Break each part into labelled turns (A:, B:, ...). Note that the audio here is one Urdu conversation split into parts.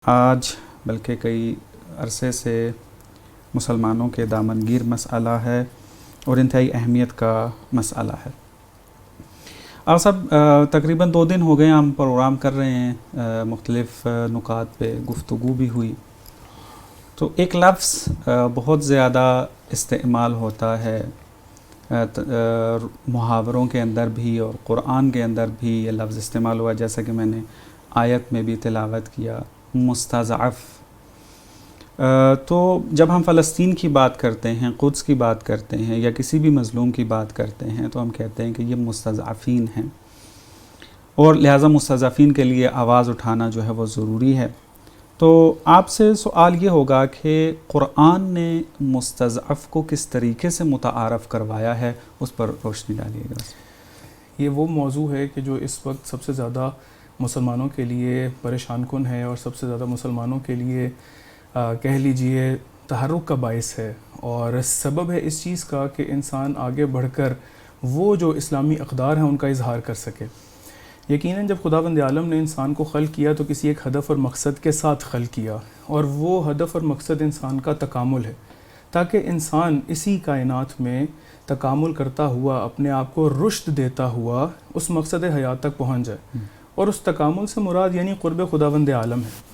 A: آج بلکہ کئی عرصے سے مسلمانوں کے دامنگیر مسئلہ ہے اور انتہائی اہمیت کا مسئلہ ہے۔ آپ سب تقریباً 2 دن ہو گئے ہم پروگرام کر رہے ہیں، مختلف نکات پہ گفتگو بھی ہوئی، تو ایک لفظ بہت زیادہ استعمال ہوتا ہے محاوروں کے اندر بھی اور قرآن کے اندر بھی یہ لفظ استعمال ہوا، جیسا کہ میں نے آیت میں بھی تلاوت کیا، مستضعف۔ تو جب ہم فلسطین کی بات کرتے ہیں، قدس کی بات کرتے ہیں یا کسی بھی مظلوم کی بات کرتے ہیں تو ہم کہتے ہیں کہ یہ مستضعفین ہیں، اور لہٰذا مستضعفین کے لیے آواز اٹھانا جو ہے وہ ضروری ہے۔ تو آپ سے سوال یہ ہوگا کہ قرآن نے مستضعف کو کس طریقے سے متعارف کروایا ہے، اس پر روشنی ڈالیے گا۔
B: یہ وہ موضوع ہے کہ جو اس وقت سب سے زیادہ مسلمانوں کے لیے پریشان کن ہے اور سب سے زیادہ مسلمانوں کے لیے کہہ لیجئے تحرک کا باعث ہے، اور سبب ہے اس چیز کا کہ انسان آگے بڑھ کر وہ جو اسلامی اقدار ہیں ان کا اظہار کر سکے۔ یقیناً جب خداوند عالم نے انسان کو خلق کیا تو کسی ایک ہدف اور مقصد کے ساتھ خلق کیا، اور وہ ہدف اور مقصد انسان کا تکامل ہے، تاکہ انسان اسی کائنات میں تکامل کرتا ہوا اپنے آپ کو رشد دیتا ہوا اس مقصد حیات تک پہنچ جائے، اور اس تکامل سے مراد یعنی قرب خداوند عالم ہے۔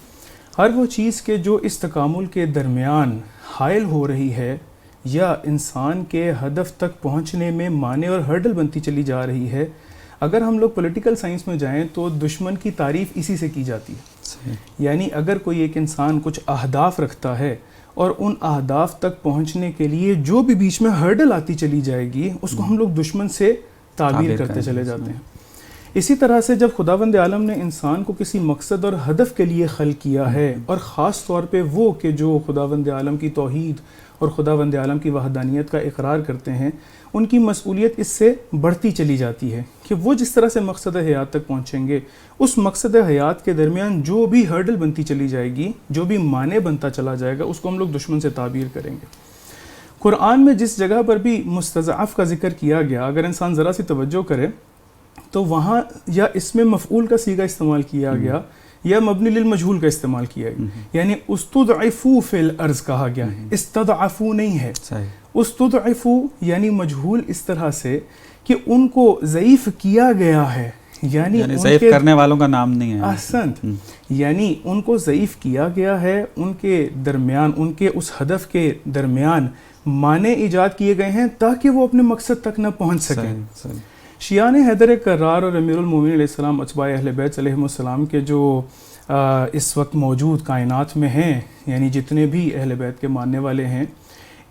B: ہر وہ چیز کہ جو اس تکامل کے درمیان حائل ہو رہی ہے یا انسان کے ہدف تک پہنچنے میں مانع اور ہرڈل بنتی چلی جا رہی ہے، اگر ہم لوگ پولیٹیکل سائنس میں جائیں تو دشمن کی تعریف اسی سے کی جاتی ہے۔ یعنی اگر کوئی ایک انسان کچھ اہداف رکھتا ہے اور ان اہداف تک پہنچنے کے لیے جو بھی بیچ میں ہرڈل آتی چلی جائے گی اس کو ہم لوگ دشمن سے تعبیر کرتے چلے جاتے ہیں۔ اسی طرح سے جب خداوند عالم نے انسان کو کسی مقصد اور ہدف کے لیے خلق کیا ہے، اور خاص طور پہ وہ کہ جو خداوند عالم کی توحید اور خداوند عالم کی وحدانیت کا اقرار کرتے ہیں، ان کی مسئولیت اس سے بڑھتی چلی جاتی ہے کہ وہ جس طرح سے مقصد حیات تک پہنچیں گے، اس مقصد حیات کے درمیان جو بھی ہرڈل بنتی چلی جائے گی، جو بھی مانع بنتا چلا جائے گا، اس کو ہم لوگ دشمن سے تعبیر کریں گے۔ قرآن میں جس جگہ پر بھی مستضعف کا ذکر کیا گیا، اگر انسان ذرا سی توجہ کرے تو وہاں یا اس میں مفعول کا صیغہ استعمال کیا گیا یا مبنی للمجہول کا استعمال کیا گیا، یعنی استضعفوا فی الارض کہا گیا ہے، استضعفوا نہیں ہے۔ استضعفوا یعنی مجہول اس طرح سے کہ ان کو ضعیف کیا گیا ہے، یعنی
A: ضعیف کرنے والوں کا نام نہیں ہے۔
B: احسنت، یعنی ان کو ضعیف کیا گیا ہے، ان کے درمیان، ان کے اس ہدف کے درمیان مانع ایجاد کیے گئے ہیں تاکہ وہ اپنے مقصد تک نہ پہنچ سکیں۔ شیعان حیدر کرار اور امیر المومنین علیہ السلام اتباع اہل بیت علیہم السلام کے جو اس وقت موجود کائنات میں ہیں، یعنی جتنے بھی اہل بیت کے ماننے والے ہیں،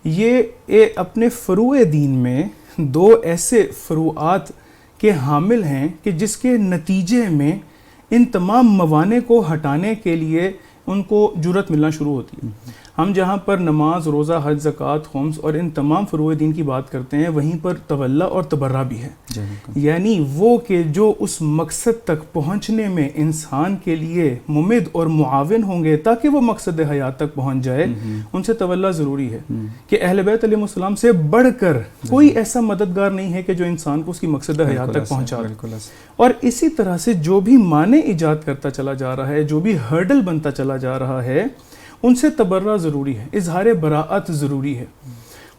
B: یہ اپنے فروع دین میں 2 ایسے فروعات کے حامل ہیں کہ جس کے نتیجے میں ان تمام موانع کو ہٹانے کے لیے ان کو جرأت ملنا شروع ہوتی ہے۔ ہم جہاں پر نماز، روزہ، حج، زکوٰۃ، خمس اور ان تمام فروع دین کی بات کرتے ہیں، وہیں پر تولی اور تبرہ بھی ہے، یعنی وہ کہ جو اس مقصد تک پہنچنے میں انسان کے لیے ممد اور معاون ہوں گے تاکہ وہ مقصد حیات تک پہنچ جائے، ان سے تولی ضروری ہے کہ اہل بیت علیہ السلام سے بڑھ کر کوئی ایسا مددگار نہیں ہے کہ جو انسان کو اس کی مقصد حیات تک پہنچا دے۔ اور اسی طرح سے جو بھی مانع ایجاد کرتا چلا جا رہا ہے، جو بھی ہرڈل بنتا چلا جا رہا ہے، ان سے تبرہ ضروری ہے، اظہار براءت ضروری ہے۔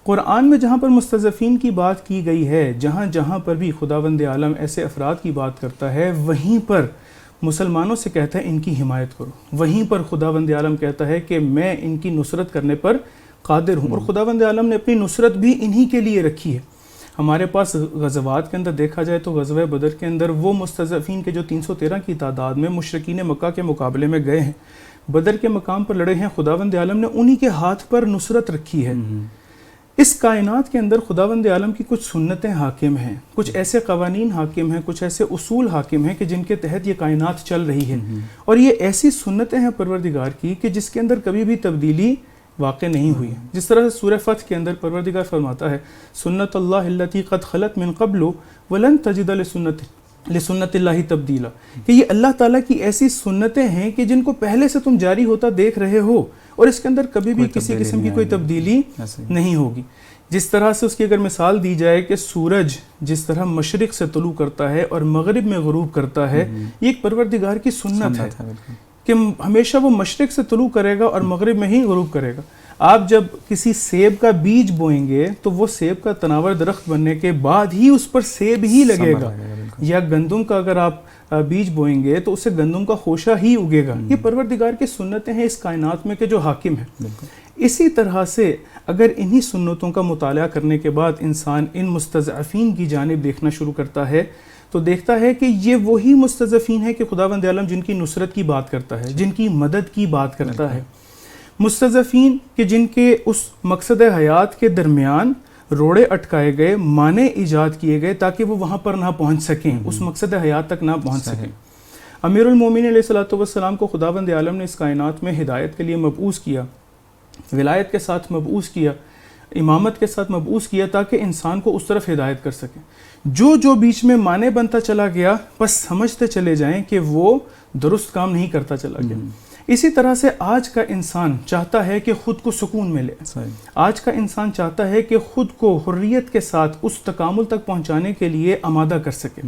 B: قرآن میں جہاں پر مستضعفین کی بات کی گئی ہے، جہاں جہاں پر بھی خداوند عالم ایسے افراد کی بات کرتا ہے، وہیں پر مسلمانوں سے کہتا ہے ان کی حمایت کرو، وہیں پر خداوند عالم کہتا ہے کہ میں ان کی نصرت کرنے پر قادر ہوں، اور خداوند عالم نے اپنی نصرت بھی انہی کے لیے رکھی ہے۔ ہمارے پاس غزوات کے اندر دیکھا جائے تو غزوہ بدر کے اندر وہ مستضعفین کے جو 313 کی تعداد میں مشرکین مکہ کے مقابلے میں گئے ہیں، بدر کے مقام پر لڑے ہیں، خداوند عالم نے انہی کے ہاتھ پر نصرت رکھی ہے۔ اس کائنات کے اندر خداوند عالم کی کچھ سنتیں حاکم ہیں، کچھ ایسے قوانین حاکم ہیں، کچھ ایسے اصول حاکم ہیں کہ جن کے تحت یہ کائنات چل رہی ہے، اور یہ ایسی سنتیں ہیں پروردگار کی کہ جس کے اندر کبھی بھی تبدیلی واقع نہیں ہوئی۔ جس طرح سے سورہ فتح کے اندر پروردگار فرماتا ہے سنت اللہ التی قد خلت من قبل ولن تجد لسنت اللہ تبدیلا، کہ یہ اللہ تعالیٰ کی ایسی سنتیں ہیں کہ جن کو پہلے سے تم جاری ہوتا دیکھ رہے ہو، اور اس کے اندر کبھی بھی کسی قسم کی کوئی تبدیلی نہیں ہوگی۔ جس طرح سے اس کی اگر مثال دی جائے کہ سورج جس طرح مشرق سے طلوع کرتا ہے اور مغرب میں غروب کرتا ہے، یہ ایک پروردگار کی سنت ہے کہ ہمیشہ وہ مشرق سے طلوع کرے گا اور مغرب میں ہی غروب کرے گا. آپ جب کسی سیب کا بیج بوئیں گے تو وہ سیب کا تناور درخت بننے کے بعد ہی اس پر سیب ہی لگے گا. یا گندم کا اگر آپ بیج بوئیں گے تو اس سے گندم کا خوشہ ہی اگے گا. یہ پروردگار کی سنتیں ہیں اس کائنات میں کہ جو حاکم ہیں. اسی طرح سے اگر انہی سنتوں کا مطالعہ کرنے کے بعد انسان ان مستضعفین کی جانب دیکھنا شروع کرتا ہے تو دیکھتا ہے کہ یہ وہی مستضعفین ہیں کہ خداوند عالم جن کی نصرت کی بات کرتا ہے, جن کی مدد کی بات کرتا ہے. مستضعفین کہ جن کے اس مقصد حیات کے درمیان روڑے اٹکائے گئے, معنی ایجاد کیے گئے تاکہ وہ وہاں پر نہ پہنچ سکیں, اس مقصد حیات تک نہ پہنچ سکیں. امیر المومنین علیہ الصلوۃ والسلام کو خداوند عالم نے اس کائنات میں ہدایت کے لیے مبعوث کیا, ولایت کے ساتھ مبعوث کیا, امامت کے ساتھ مبعوث کیا تاکہ انسان کو اس طرف ہدایت کر سکیں. جو بیچ میں معنی بنتا چلا گیا بس سمجھتے چلے جائیں کہ وہ درست کام نہیں کرتا چلا گیا. اسی طرح سے آج کا انسان چاہتا ہے کہ خود کو سکون ملے, آج کا انسان چاہتا ہے کہ خود کو حریت کے ساتھ اس تکامل تک پہنچانے کے لیے آمادہ کر سکے.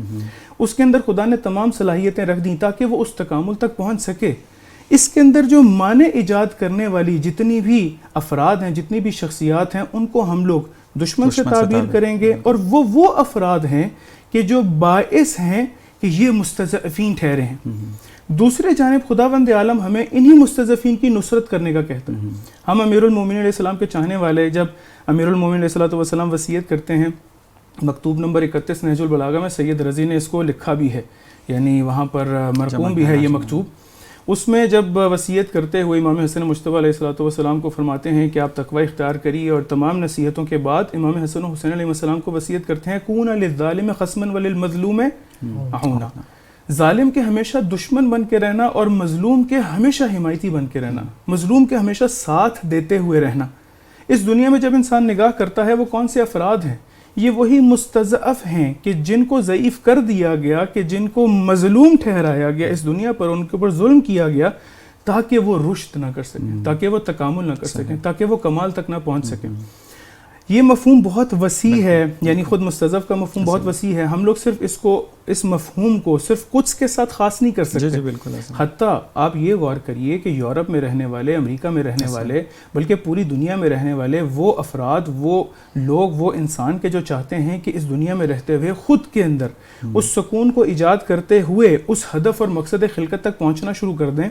B: اس کے اندر خدا نے تمام صلاحیتیں رکھ دیں تاکہ وہ اس تکامل تک پہنچ سکے. اس کے اندر جو معنی ایجاد کرنے والی جتنی بھی افراد ہیں, جتنی بھی شخصیات ہیں, ان کو ہم لوگ دشمن سے تعبیر کریں گے, اور وہ افراد ہیں کہ جو باعث ہیں کہ یہ مستضعفین ٹھہرے ہیں. دوسرے جانب خداوند عالم ہمیں انہی مستضعفین کی نصرت کرنے کا کہتا ہے. ہم امیر المومنین علیہ السلام کے چاہنے والے, جب امیر المومنین علیہ السلام وصیت کرتے ہیں, مکتوب نمبر 31 نہج البلاغہ میں سید رضی نے اس کو لکھا بھی ہے, یعنی وہاں پر مرقوم بھی ہے یہ مکتوب. اس میں جب وصیت کرتے ہوئے امام حسن مجتبیٰ علیہ السلام کو فرماتے ہیں کہ آپ تقوی اختیار کریے, اور تمام نصیحتوں کے بعد امام حسن و حسین علیہ السلام کو وصیت کرتے ہیں کون للظالم خصما وللمظلوم عونا, ظالم کے ہمیشہ دشمن بن کے رہنا اور مظلوم کے ہمیشہ حمایتی بن کے رہنا, مظلوم کے ہمیشہ ساتھ دیتے ہوئے رہنا. اس دنیا میں جب انسان نگاہ کرتا ہے وہ کون سے افراد ہیں, یہ وہی مستضعف ہیں کہ جن کو ضعیف کر دیا گیا, کہ جن کو مظلوم ٹھہرایا گیا اس دنیا پر, ان کے اوپر ظلم کیا گیا تاکہ وہ رشد نہ کر سکیں, تاکہ وہ تکامل نہ کر سکیں, تاکہ وہ کمال تک نہ پہنچ سکیں. یہ مفہوم بہت وسیع ہے, یعنی خود مستضعف کا مفہوم بہت وسیع ہے. ہم لوگ صرف اس مفہوم کو صرف قدس کے ساتھ خاص نہیں کر سکتے. بالکل. حتیٰ آپ یہ غور کریے کہ یورپ میں رہنے والے, امریکہ میں رہنے والے, بلکہ پوری دنیا میں رہنے والے وہ افراد, وہ لوگ, وہ انسان کے جو چاہتے ہیں کہ اس دنیا میں رہتے ہوئے خود کے اندر اس سکون کو ایجاد کرتے ہوئے اس ہدف اور مقصد خلقت تک پہنچنا شروع کر دیں,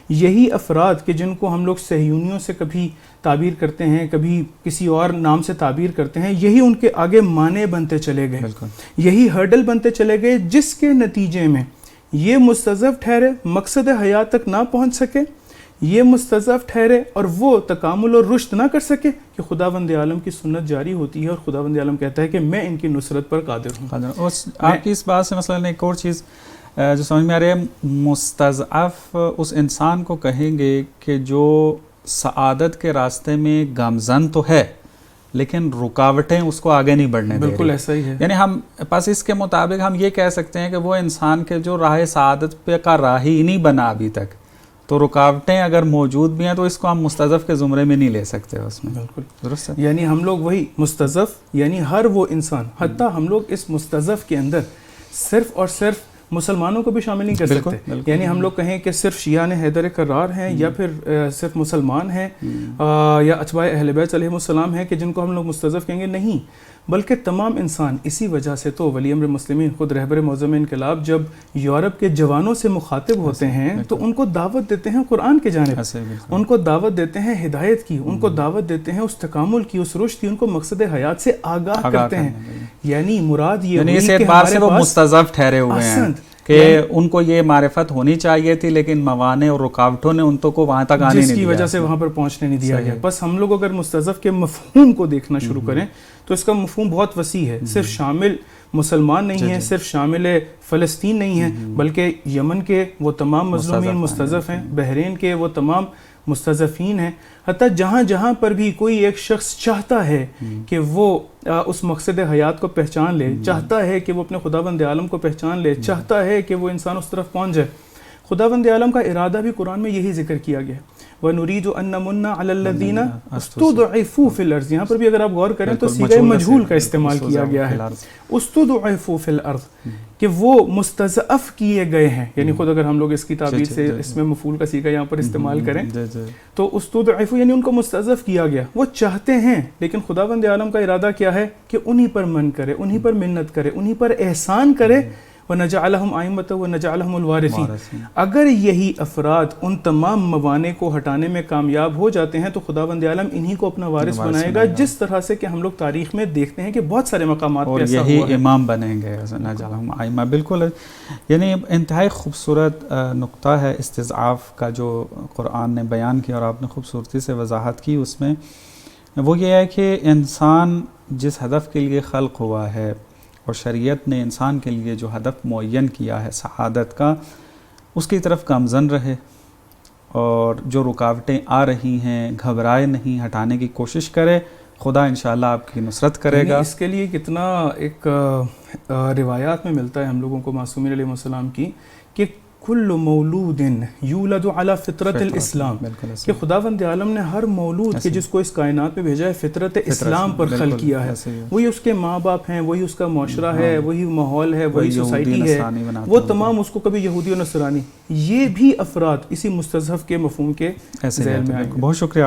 B: یہی افراد کہ جن کو ہم لوگ صہیونیوں سے کبھی تعبیر کرتے ہیں, کبھی کسی اور نام سے تعبیر کرتے ہیں, یہی ان کے آگے معنی بنتے چلے گئے, یہی ہرڈل بنتے چلے گئے, جس کے نتیجے میں یہ مستضعف ٹھہرے, مقصد حیات تک نہ پہنچ سکے, یہ مستضعف ٹھہرے اور وہ تکامل اور رشد نہ کر سکے, کہ خداوند عالم کی سنت جاری ہوتی ہے اور خداوند عالم کہتا ہے کہ میں ان کی نصرت پر قادر ہوں.
A: آپ کی اس بات سے مثلا ایک اور چیز جو سمجھ میں آ رہی ہے, مستضعف اس انسان کو کہیں گے کہ جو سعادت کے راستے میں گامزن تو ہے لیکن رکاوٹیں اس کو آگے نہیں بڑھنے دے رہی.
B: بالکل ایسا ہی ہے.
A: یعنی ہم پس اس کے مطابق ہم یہ کہہ سکتے ہیں کہ وہ انسان کے جو راہ سعادت پہ کا راہ ہی نہیں بنا ابھی تک, تو رکاوٹیں اگر موجود بھی ہیں تو اس کو ہم مستضعف کے زمرے میں نہیں لے سکتے اس میں.
B: بالکل
A: درست ہے.
B: یعنی ہم لوگ وہی مستضعف, یعنی ہر وہ انسان, حتیٰ ہم لوگ اس مستضعف کے اندر صرف اور صرف مسلمانوں کو بھی شامل نہیں کر سکتے. یعنی ہم لوگ کہیں کہ صرف شیعہ حیدر کرار ہیں, یا پھر صرف مسلمان ہیں, یا اتباع اہل بیت علیہ السلام ہیں کہ جن کو ہم لوگ مستضعف کہیں گے. نہیں, بلکہ تمام انسان. اسی وجہ سے تو ولی امر مسلمین خود رہبر معظم انقلاب جب یورپ کے جوانوں سے مخاطب ہوتے ہیں تو ان کو دعوت دیتے ہیں قرآن کے جانب, ان کو دعوت دیتے ہیں ہدایت کی, ان کو دعوت دیتے ہیں اس تکامل کی, اس رشد کی, ان کو مقصد حیات سے آگاہ کرتے ہیں. یعنی مراد یہ ہوئی کہ ہمارے پاس
A: مستضعف ٹھہرے ہوئے ہیں کہ ان کو یہ معرفت ہونی چاہیے تھی, لیکن موانع اور رکاوٹوں نے ان کو وہاں تک آنے نہیں دیا,
B: جس کی وجہ سے وہاں پر پہنچنے نہیں دیا گیا. بس ہم لوگ اگر مستضعف کے مفہوم کو دیکھنا شروع کریں تو اس کا مفہوم بہت وسیع ہے. صرف شامل مسلمان نہیں ہیں, صرف شامل فلسطین نہیں ہیں, بلکہ یمن کے وہ تمام مظلومین مستضعف ہیں, بحرین کے وہ تمام مستضعفین ہیں. حتیٰ جہاں جہاں پر بھی کوئی ایک شخص چاہتا ہے کہ وہ اس مقصد حیات کو پہچان لے, چاہتا ہے کہ وہ اپنے خداوند عالم کو پہچان لے, چاہتا ہے کہ وہ انسان اس طرف پہنچ جائے, خداوند عالم کا ارادہ بھی قرآن میں یہی ذکر کیا گیا, وَنُرِيدُ أَن نَّمُنَّ عَلَى الَّذِينَ اسْتُضْعِفُوا فِي الْأَرْضِ. یہاں پر بھی اگر آپ غور کریں تو صیغہ مجہول کا استعمال کیا گیا ہے, اسْتُضْعِفُوا فِي الْأَرْضِ, کہ وہ مستضعف کیے گئے ہیں، یعنی خود اگر ہم لوگ اس کی تعبیر سے اس میں مفعول کا صیغہ یہاں پر استعمال کریں تو استضعفوا یعنی ان کو مستضعف کیا گیا. وہ چاہتے ہیں لیکن خداوند عالم کا ارادہ کیا ہے کہ انہی پر من کرے، انہی پر منت کرے، انہی پر احسان کرے. وَنَجَعَلَهُمْ أَئِمَّةً وَنَجَعَلَهُمُ الْوَارِثِينَ. اگر یہی افراد ان تمام موانع کو ہٹانے میں کامیاب ہو جاتے ہیں تو خداوند عالم انہی کو اپنا وارث بنائے گا، جس طرح سے کہ ہم لوگ تاریخ میں دیکھتے ہیں کہ بہت سارے مقامات پہ ایسا ہوا ہے.
A: اور یہی امام بنیں گے نجعلہم ائمہ. بالکل، یعنی انتہائی خوبصورت نقطہ ہے استضعاف کا جو قرآن نے بیان کیا اور آپ نے خوبصورتی سے وضاحت کی اس میں. وہ یہ ہے کہ انسان جس ہدف کے لیے خلق ہوا ہے اور شریعت نے انسان کے لیے جو ہدف معین کیا ہے سعادت کا، اس کی طرف گامزن رہے اور جو رکاوٹیں آ رہی ہیں گھبرائے نہیں، ہٹانے کی کوشش کرے. خدا انشاءاللہ آپ کی نصرت کرے گا.
B: اس کے لیے کتنا ایک روایات میں ملتا ہے ہم لوگوں کو معصومین علیہ السلام کی کہ کل مولود یولد علی فطرت الاسلام، کہ خداوند عالم نے ہر مولود کے جس کو اس کائنات میں بھیجا ہے فطرت اسلام پر خلق کیا ہے. وہی اس کے ماں باپ ہیں، وہی اس کا معاشرہ ہے، وہی ماحول ہے، وہی سوسائٹی ہے، وہ تمام اس کو کبھی یہودی و نصرانی، یہ بھی افراد اسی مستضعف کے مفہوم کے ذیل میں آئیں گے.
A: بہت شکریہ.